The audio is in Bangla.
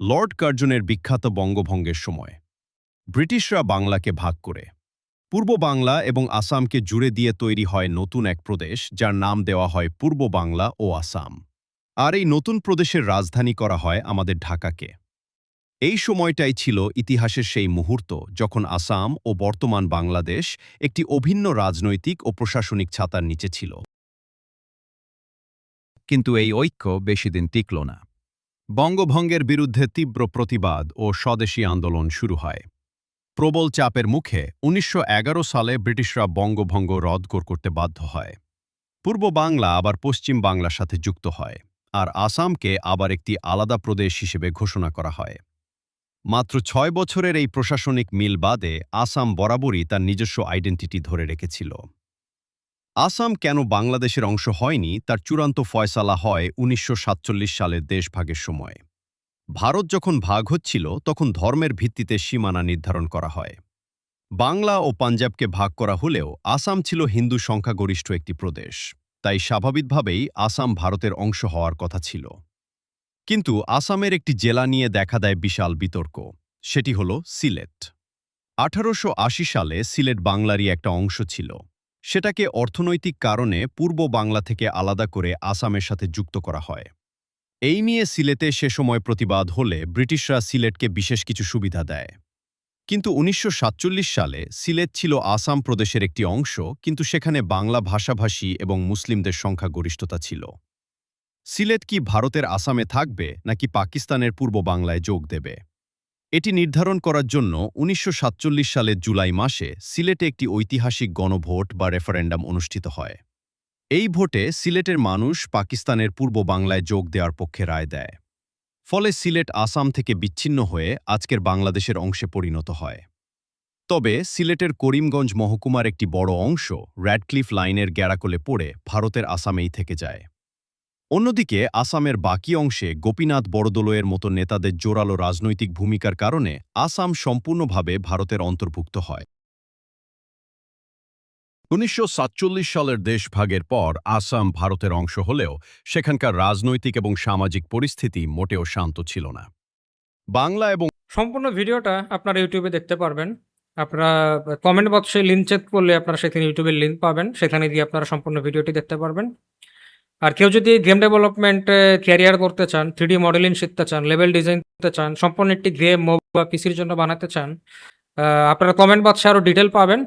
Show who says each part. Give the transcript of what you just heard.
Speaker 1: লর্ড কার্জনের বিখ্যাত বঙ্গভঙ্গের সময় ব্রিটিশরা বাংলাকে ভাগ করে পূর্ব বাংলা এবং আসামকে জুড়ে দিয়ে তৈরি হয় নতুন এক প্রদেশ যার নাম দেওয়া হয় পূর্ব বাংলা ও আসাম। আর এই নতুন প্রদেশের রাজধানী করা হয় আমাদের ঢাকাকে। এই সময়টাই ছিল ইতিহাসের সেই মুহূর্ত যখন আসাম ও বর্তমান বাংলাদেশ একটি অভিন্ন রাজনৈতিক ও প্রশাসনিক ছাতার নিচে ছিল।
Speaker 2: কিন্তু এই ঐক্য বেশিদিন টিকল না।
Speaker 1: বঙ্গভঙ্গের বিরুদ্ধে তীব্র প্রতিবাদ ও স্বদেশী আন্দোলন শুরু হয়। প্রবল চাপের মুখে ১৯১১ সালে ব্রিটিশরা বঙ্গভঙ্গ রদ করতে বাধ্য হয়। পূর্ব বাংলা আবার পশ্চিম বাংলার সাথে যুক্ত হয়, আর আসামকে আবার একটি আলাদা প্রদেশ হিসেবে ঘোষণা করা হয়। মাত্র ৬ বছরের এই প্রশাসনিক মিল বাদে আসাম বরাবরই তার নিজস্ব আইডেন্টিটি ধরে রেখেছিল। আসাম কেন বাংলাদেশের অংশ হয়নি তার চূড়ান্ত ফয়সালা হয় ১৯৪৭ সালের দেশভাগের সময়। ভারত যখন ভাগ হচ্ছিল তখন ধর্মের ভিত্তিতে সীমানা নির্ধারণ করা হয়। বাংলা ও পাঞ্জাবকে ভাগ করা হলেও আসাম ছিল হিন্দু সংখ্যাগরিষ্ঠ একটি প্রদেশ, তাই স্বাভাবিকভাবেই আসাম ভারতের অংশ হওয়ার কথা ছিল। কিন্তু আসামের একটি জেলা নিয়ে দেখা দেয় বিশাল বিতর্ক, সেটি হল সিলেট। ১৮৮০ সালে সিলেট বাংলারই একটা অংশ ছিল। সেটাকে অর্থনৈতিক কারণে পূর্ব বাংলা থেকে আলাদা করে আসামের সাথে যুক্ত করা হয়। এই নিয়ে সিলেটে সে সময় প্রতিবাদ হলে ব্রিটিশরা সিলেটকে বিশেষ কিছু সুবিধা দেয়। কিন্তু ১৯৪৭ সালে সিলেট ছিল আসাম প্রদেশের একটি অংশ, কিন্তু সেখানে বাংলা ভাষাভাষী এবং মুসলিমদের সংখ্যাগরিষ্ঠতা ছিল। সিলেট কি ভারতের আসামে থাকবে নাকি পাকিস্তানের পূর্ব বাংলায় যোগ দেবে, এটি নির্ধারণ করার জন্য ১৯৪৭ সালের জুলাই মাসে সিলেটে একটি ঐতিহাসিক গণভোট বা রেফারেন্ডাম অনুষ্ঠিত হয়। এই ভোটে সিলেটের মানুষ পাকিস্তানের পূর্ব বাংলায় যোগ দেওয়ার পক্ষে রায় দেয়। ফলে সিলেট আসাম থেকে বিচ্ছিন্ন হয়ে আজকের বাংলাদেশের অংশে পরিণত হয়। তবে সিলেটের করিমগঞ্জ মহকুমার একটি বড় অংশ র্যাডক্লিফ লাইনের গ্যাড়াকলে পড়ে ভারতের আসামেই থেকে যায়। অন্যদিকে আসামের বাকি অংশে গোপীনাথ বরদলৈয়ের মতো নেতাদের জোরালো রাজনৈতিক ভূমিকার কারণে আসাম সম্পূর্ণভাবে ভারতের অন্তর্ভুক্ত হয়। ১৯৪৭ সালের দেশভাগের পর আসাম ভারতের অংশ হলেও সেখানকার রাজনৈতিক এবং সামাজিক পরিস্থিতি মোটেও শান্ত ছিল না। বাংলা এবং
Speaker 3: সম্পূর্ণ ভিডিওটা আপনারা ইউটিউবে দেখতে পারবেন। আপনারা কমেন্ট বক্সে লিঙ্ক চেক করলে আপনারা সেখানে ইউটিউবের লিঙ্ক পাবেন। সেখানে গিয়ে আপনারা সম্পূর্ণ ভিডিওটি দেখতে পারবেন। আর কেউ যদি গেম ডেভেলপমেন্টে ক্যারিয়ার করতে চান, 3D মডেলিং শিখতে চান, লেভেল ডিজাইন করতে চান, সম্পূর্ণ একটি গেম, মোবাইল বা পিসির জন্য বানাতে চান, আপনারা কমেন্ট বক্সে আরও ডিটেল পাবেন।